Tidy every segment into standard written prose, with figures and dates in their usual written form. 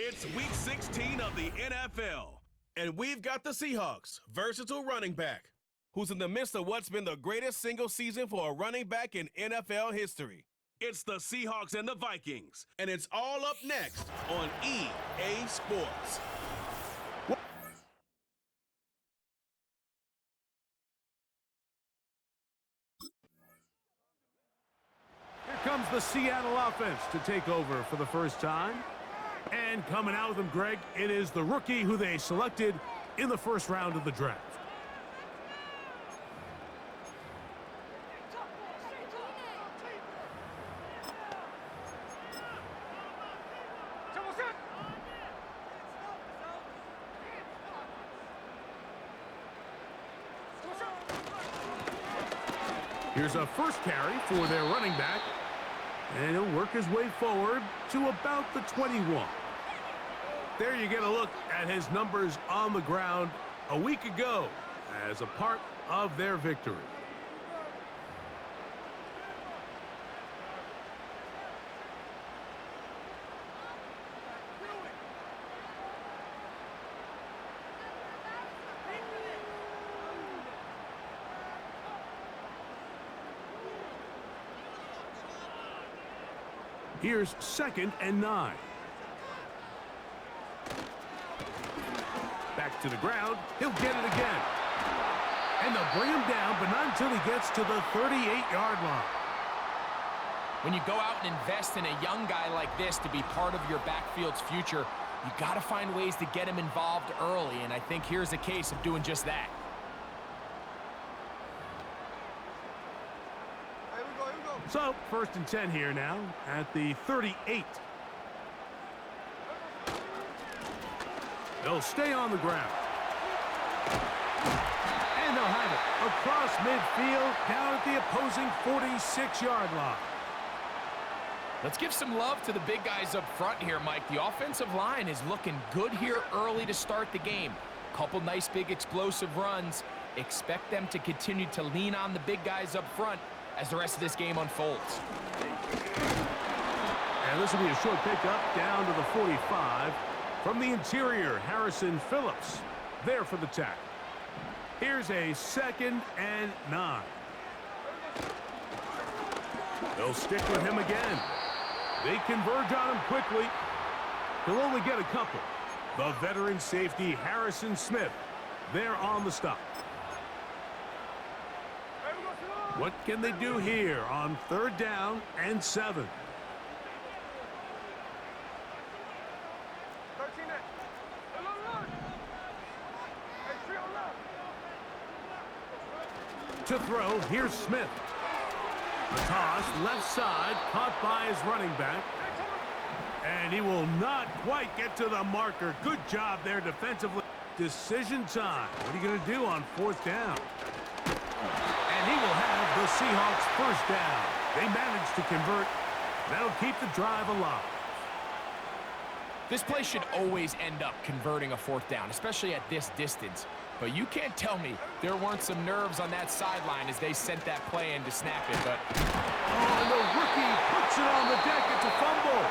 It's week 16 of the NFL, and we've got the Seahawks' versatile running back, who's in the midst of what's been the greatest single season for a running back in NFL history. It's the Seahawks and the Vikings, and it's all up next on EA Sports. Here comes the Seattle offense to take over for the first time. And coming out with them, Greg, it is the rookie who they selected in the first round of the draft. Here's a first carry for their running back. And he'll work his way forward to about the 21. There you get a look at his numbers on the ground a week ago as a part of their victory. Here's 2nd and 9. Back to the ground. He'll get it again. And they'll bring him down, but not until he gets to the 38-yard line. When you go out and invest in a young guy like this to be part of your backfield's future, you got to find ways to get him involved early, and I think here's a case of doing just that. So, 1st and 10 here now at the 38. They'll stay on the ground. And they'll have it across midfield down at the opposing 46-yard line. Let's give some love to the big guys up front here, Mike. The offensive line is looking good here early to start the game. Couple nice big explosive runs. Expect them to continue to lean on the big guys up front as the rest of this game unfolds. And this will be a short pickup down to the 45. From the interior, Harrison Phillips there for the tackle. Here's a 2nd and 9. They'll stick with him again. They converge on him quickly. He'll only get a couple. The veteran safety, Harrison Smith, there on the stop. What can they do here on 3rd down and 7? To throw, here's Smith. The toss, left side, caught by his running back. And he will not quite get to the marker. Good job there defensively. Decision time. What are you going to do on 4th down? And he will have the Seahawks first down. They managed to convert. That'll keep the drive alive. This play should always end up converting a 4th down, especially at this distance. But you can't tell me there weren't some nerves on that sideline as they sent that play in to snap it. But and the rookie puts it on the deck. It's a fumble.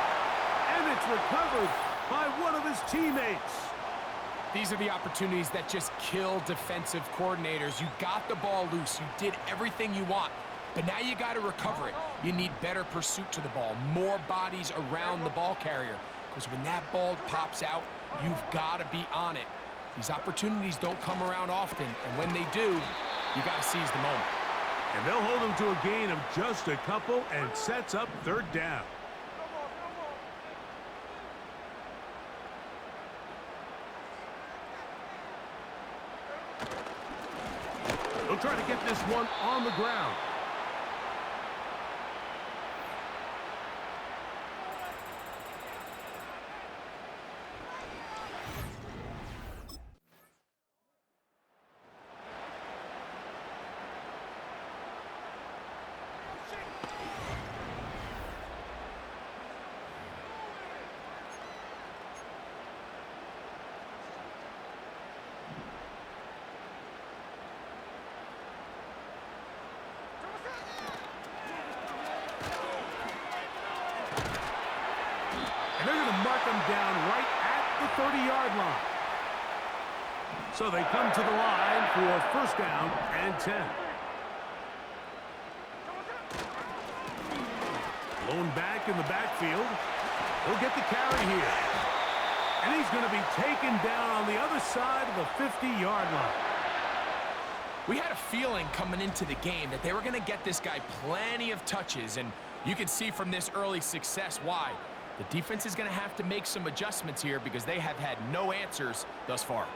And it's recovered by one of his teammates. these are the opportunities that just kill defensive coordinators. You got the ball loose. You did everything you want. But now you got to recover it. You need better pursuit to the ball, more bodies around the ball carrier. Because when that ball pops out, you've got to be on it. These opportunities don't come around often, and when they do, you got to seize the moment. And they'll hold him to a gain of just a couple and sets up third down. They'll try to get this one on the ground. And they're going to mark him down right the 30-yard line. So they come to the line for first down and 10. Blown back in the backfield. He'll get the carry here. And he's going to be taken down on the other side of the 50-yard line. We had a feeling coming into the game that they were going to get this guy plenty of touches, and you can see from this early success why. The defense is going to have to make some adjustments here because they have had no answers thus far.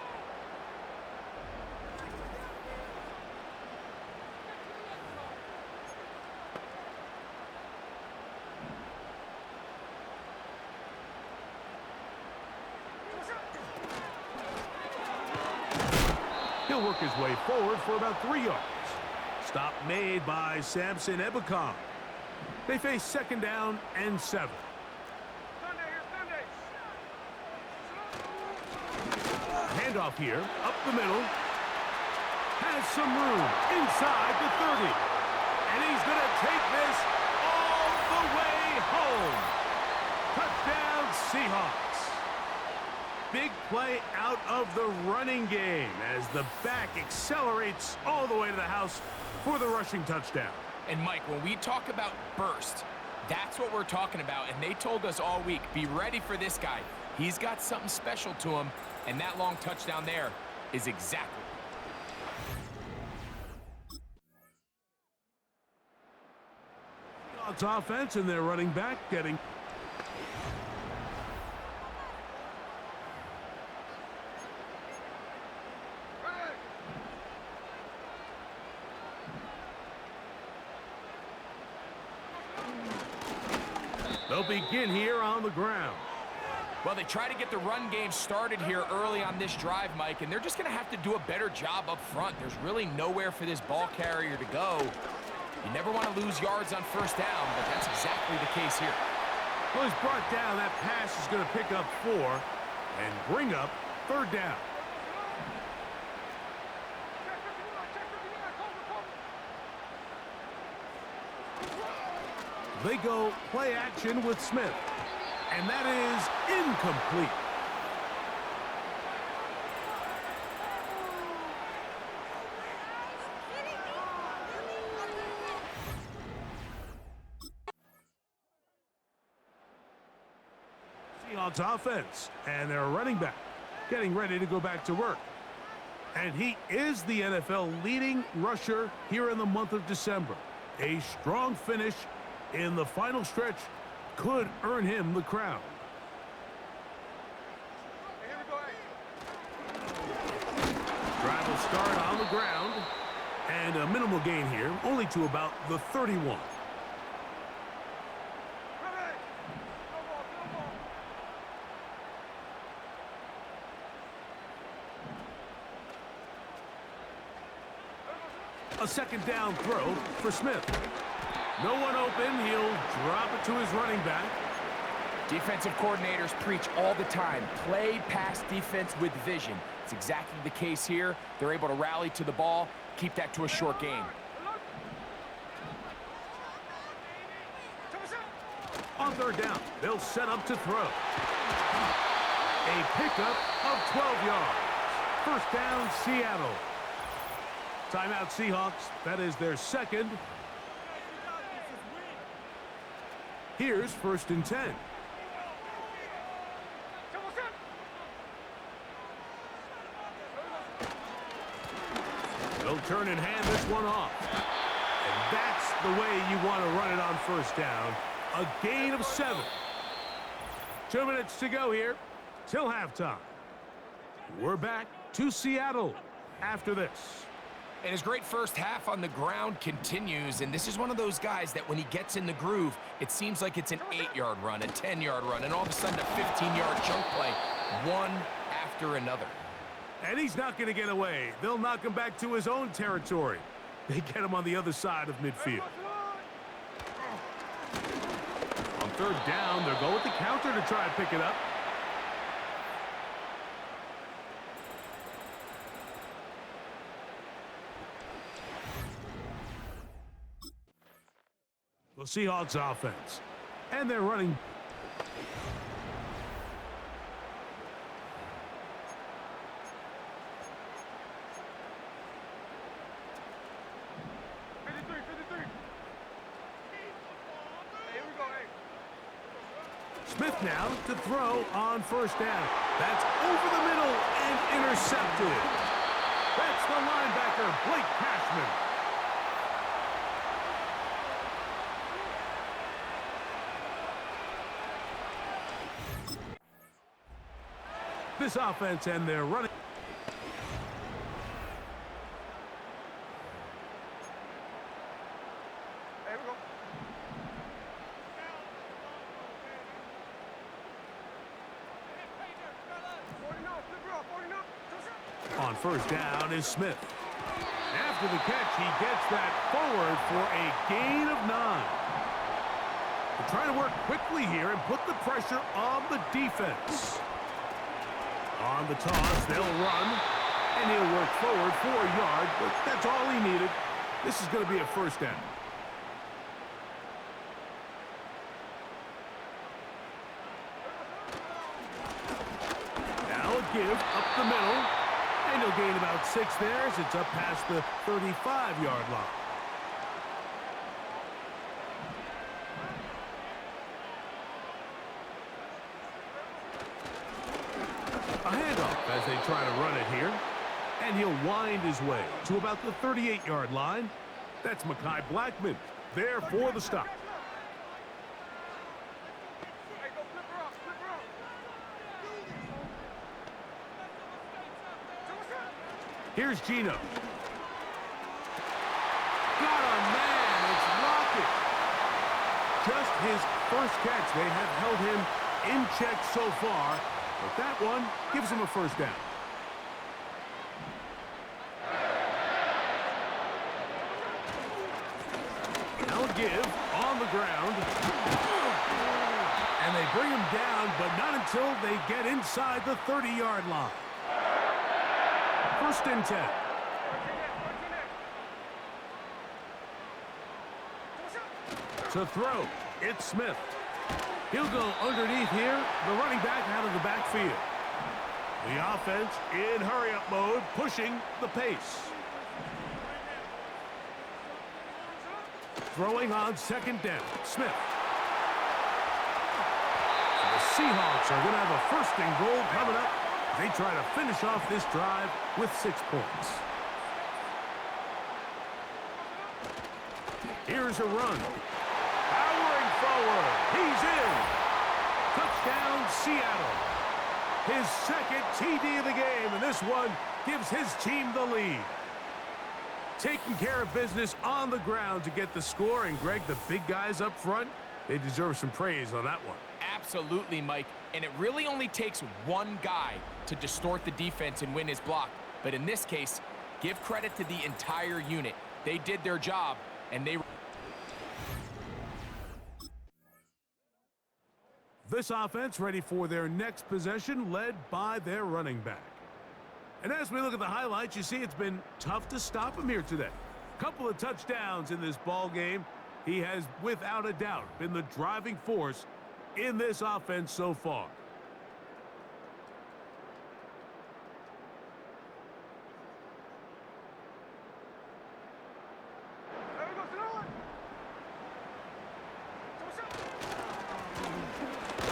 He'll work his way forward for about 3 yards. Stop made by Samson Ebukam. They face second down and 7. Handoff here, up the middle. Has some room inside the 30. And he's going to take this all the way home. Touchdown, Seahawks. Big play out of the running game as the back accelerates all the way to the house for the rushing touchdown. And Mike, when we talk about burst, that's what we're talking about. And they told us all week, be ready for this guy. He's got something special to him, and that long touchdown there is exactly. It's offense and their running back getting. They'll begin here on the ground. Well, they try to get the run game started here early on this drive, Mike, and they're just going to have to do a better job up front. There's really nowhere for this ball carrier to go. You never want to lose yards on first down, but that's exactly the case here. Well, he's brought down. That pass is going to pick up 4 and bring up third down. They go play action with Smith. And that is incomplete. Seahawks offense and their running back getting ready to go back to work. And he is the NFL leading rusher here in the month of December. A strong finish in the final stretch could earn him the crown. Drive will start on the ground. And a minimal gain here, only to about the 31. A second down throw for Smith. No one open. He'll drop it to his running back. Defensive coordinators preach all the time, play pass defense with vision. It's exactly the case here. They're able to rally to the ball, keep that to a short gain. On third down, they'll set up to throw. A pickup of 12 yards. First down, Seattle. Timeout, Seahawks. That is their second. Here's first and 10. They'll turn and hand this one off. And that's the way you want to run it on first down. A gain of 7. 2 minutes to go here till halftime. We're back to Seattle after this. And his great first half on the ground continues, and this is one of those guys that when he gets in the groove, it seems like it's an 8-yard run, a 10-yard run, and all of a sudden a 15-yard chunk play, one after another. And he's not going to get away. They'll knock him back to his own territory. They get him on the other side of midfield. On third down, they'll go with the counter to try and pick it up. The Seahawks offense. And they're running. Smith now to throw on first down. That's over the middle and intercepted. That's the linebacker, Blake Cashman. This offense and their running. There we go. On first down is Smith. After the catch, he gets that forward for a gain of 9. They're trying to work quickly here and put the pressure on the defense. On the toss, they'll run, and he'll work forward for a yard, but that's all he needed. This is going to be a first down. Now a give up the middle, and he'll gain about 6 there as it's up past the 35-yard line. A handoff as they try to run it here. And he'll wind his way to about the 38-yard line. That's Mekhi Blackman there for the stop. Here's Gino. Got a man. It's Rocket. Just his first catch. They have held him in check so far. But that one gives him a first down. Now a give on the ground. And they bring him down, but not until they get inside the 30-yard line. First and 10. To throw, it's Smith. He'll go underneath here, the running back out of the backfield. The offense in hurry-up mode, pushing the pace. Throwing on second down, Smith. The Seahawks are going to have a first and goal coming up. They try to finish off this drive with 6 points. Here's a run. Powering forward. He's in. Touchdown, Seattle. His second TD of the game, and this one gives his team the lead. Taking care of business on the ground to get the score, and Greg, the big guys up front, they deserve some praise on that one. Absolutely, Mike. And it really only takes one guy to distort the defense and win his block. But in this case, give credit to the entire unit. They did their job, and they... This offense ready for their next possession, led by their running back. And as we look at the highlights, you see it's been tough to stop him here today. Couple of touchdowns in this ball game. He has, without a doubt, been the driving force in this offense so far.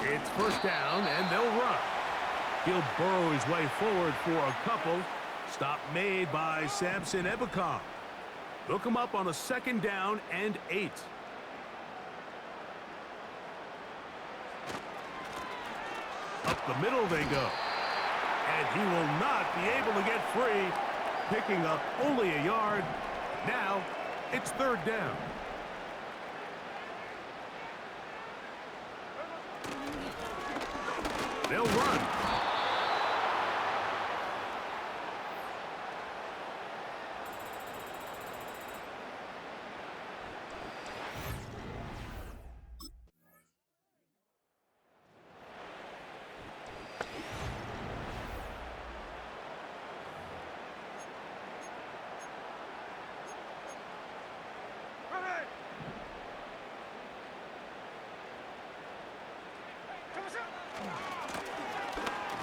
It's first down, and they'll run. He'll burrow his way forward for a couple. Stop made by Samson Ebukam. Look him up on a second down and 8. Up the middle they go. And he will not be able to get free, picking up only a yard. Now it's third down. They'll run.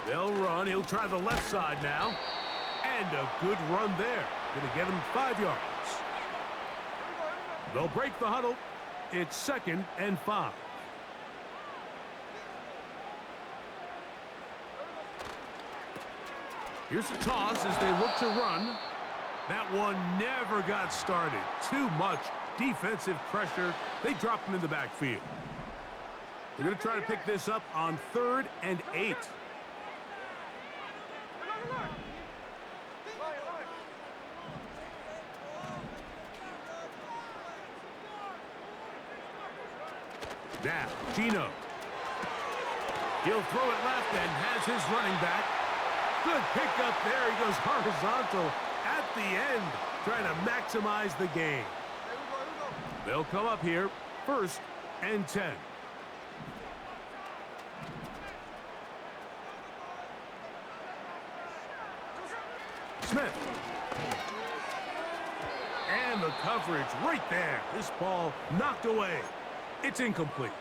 They'll run. He'll try the left side now. And a good run there. Going to get him 5 yards. They'll break the huddle. It's second and 5. Here's the toss as they look to run. That one never got started. Too much defensive pressure. They dropped him in the backfield. They're going to try to pick this up on 3rd and 8. Now, Gino. He'll throw it left and has his running back. Good pickup there. He goes horizontal at the end, trying to maximize the gain. They'll come up here, 1st and 10. Smith. And the coverage right there. This ball knocked away. It's incomplete.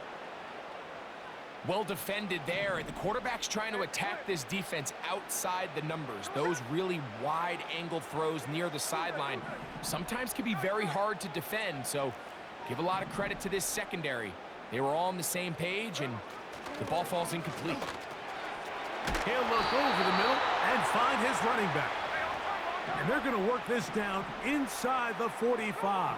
Well defended there. The quarterback's trying to attack this defense outside the numbers. Those really wide angle throws near the sideline sometimes can be very hard to defend, so give a lot of credit to this secondary. They were all on the same page, and the ball falls incomplete. He'll look over the middle and find his running back. And they're going to work this down inside the 45.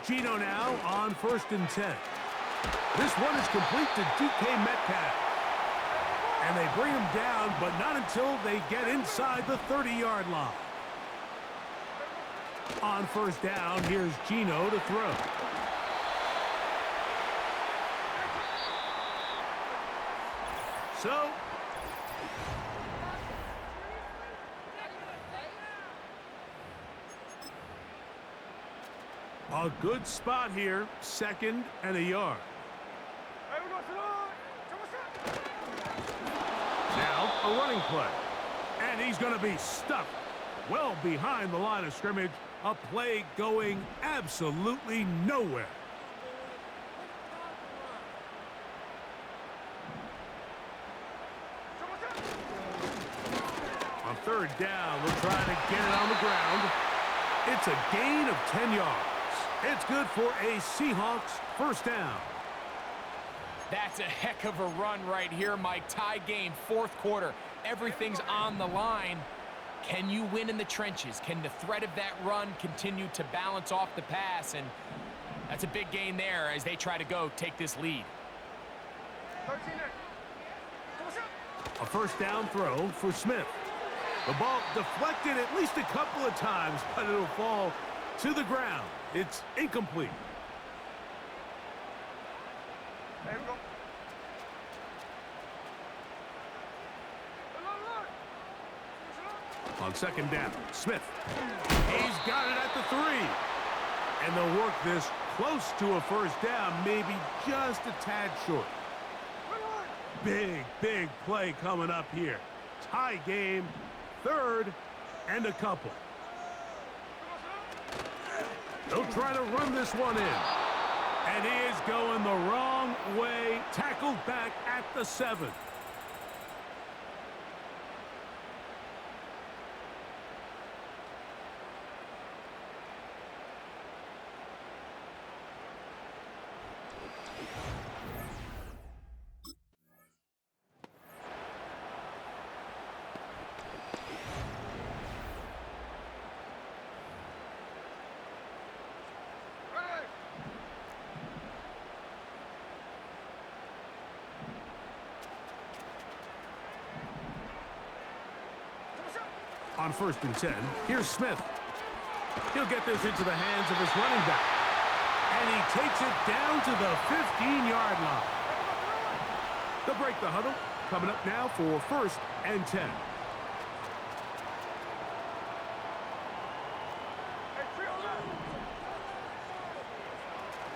Gino now on 1st and 10. This one is complete to DK Metcalf. And they bring him down, but not until they get inside the 30-yard line. On 1st down, here's Gino to throw. So, a good spot here, 2nd and a yard. Now, a running play. And he's going to be stuck well behind the line of scrimmage. A play going absolutely nowhere. On 3rd down, we're trying to get it on the ground. It's a gain of 10 yards. It's good for a Seahawks 1st down. That's a heck of a run right here, Mike. Tie game, 4th quarter. Everything's on the line. Can you win in the trenches? Can the threat of that run continue to balance off the pass? And that's a big gain there as they try to take this lead. A 1st down throw for Smith. The ball deflected at least a couple of times, but it'll fall to the ground. It's incomplete. On 2nd down, Smith. He's got it at the 3. And they'll work this close to a 1st down, maybe just a tad short. Big play coming up here. Tie game, 3rd and a couple. They'll try to run this one in. And he is going the wrong way. Tackled back at the 7. On 1st and 10, here's Smith. He'll get this into the hands of his running back. And he takes it down to the 15-yard line. They'll break the huddle. Coming up now for 1st and 10.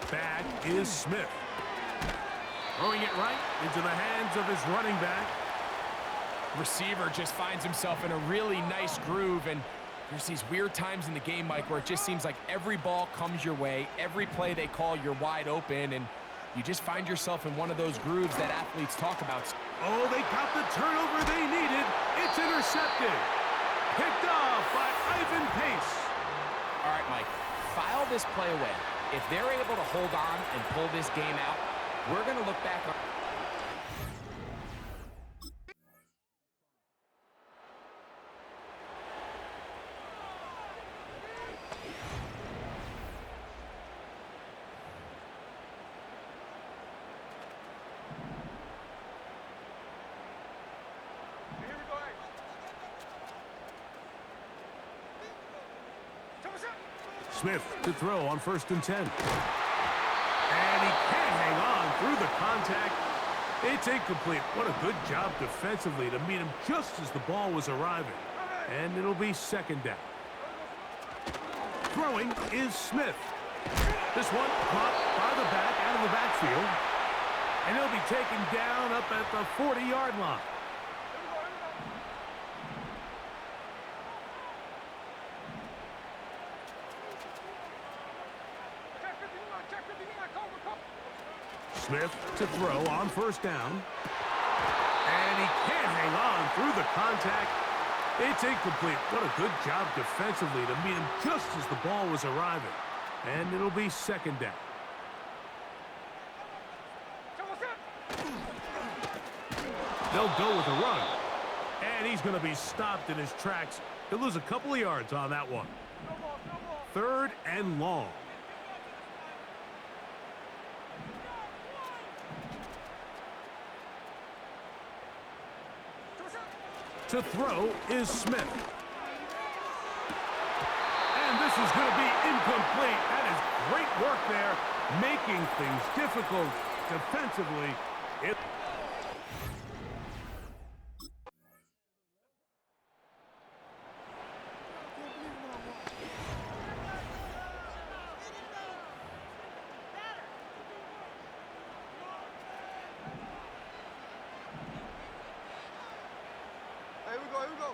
Back is Smith. Throwing it right into the hands of his running back. Receiver just finds himself in a really nice groove, and there's these weird times in the game, Mike, where it just seems like every ball comes your way, every play they call, you're wide open, and you just find yourself in one of those grooves that athletes talk about. Oh, they got the turnover they needed. It's intercepted. Picked off by Ivan Pace. All right, Mike, file this play away. If they're able to hold on and pull this game out, we're going to look back on... Smith to throw on 1st and 10. And he can't hang on through the contact. It's incomplete. What a good job defensively to meet him just as the ball was arriving. And it'll be 2nd down. Throwing is Smith. This one caught by the back out of the backfield. And he'll be taken down up at the 40-yard line. Smith to throw on 1st down. And he can't hang on through the contact. It's incomplete. What a good job defensively to meet him just as the ball was arriving. And it'll be 2nd down. They'll go with a run. And he's going to be stopped in his tracks. He'll lose a couple of yards on that one. 3rd and long. To throw is Smith. And this is going to be incomplete. That is great work there, making things difficult defensively. Here we go.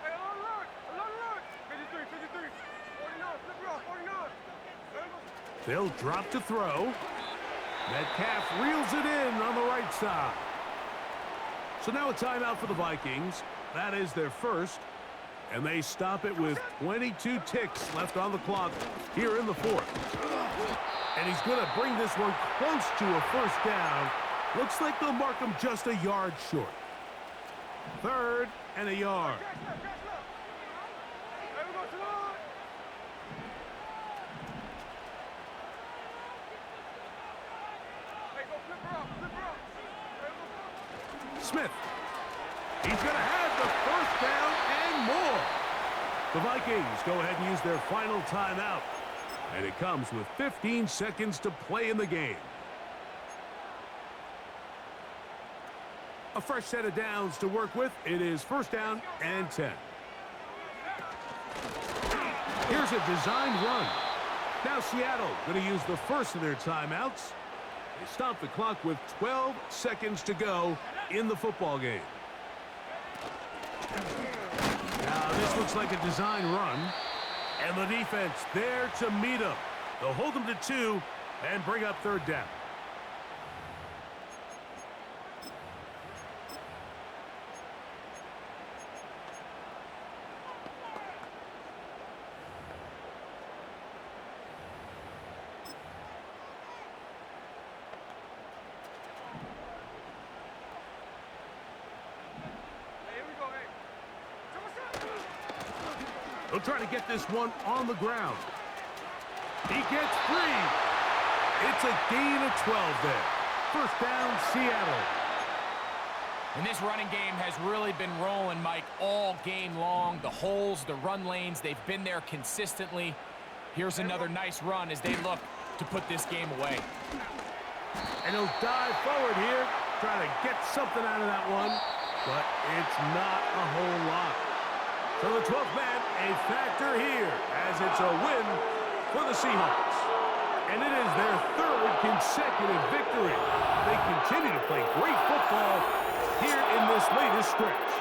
Hey, alert. 53, 49, flip it off, 49. They'll drop to throw. Metcalf reels it in on the right side. So now a timeout for the Vikings. That is their first. And they stop it with 22 ticks left on the clock here in the 4th. And he's going to bring this one close to a 1st down. Looks like they'll mark him just a yard short. 3rd and a yard. Smith. He's going to have the 1st down and more. The Vikings go ahead and use their final timeout. And it comes with 15 seconds to play in the game. A fresh set of downs to work with. It is 1st down and 10. Here's a designed run. Now Seattle going to use the first of their timeouts. They stop the clock with 12 seconds to go in the football game. Now this looks like a design run. And the defense there to meet him. They'll hold him to 2 and bring up 3rd down. They'll try to get this one on the ground. He gets free. It's a gain of 12 there. 1st down, Seattle. And this running game has really been rolling, Mike, all game long. The holes, the run lanes, they've been there consistently. Here's another nice run as they look to put this game away. And he'll dive forward here, try to get something out of that one, but it's not a whole lot. So the 12th man, a factor here, as it's a win for the Seahawks. And it is their 3rd consecutive victory. They continue to play great football here in this latest stretch.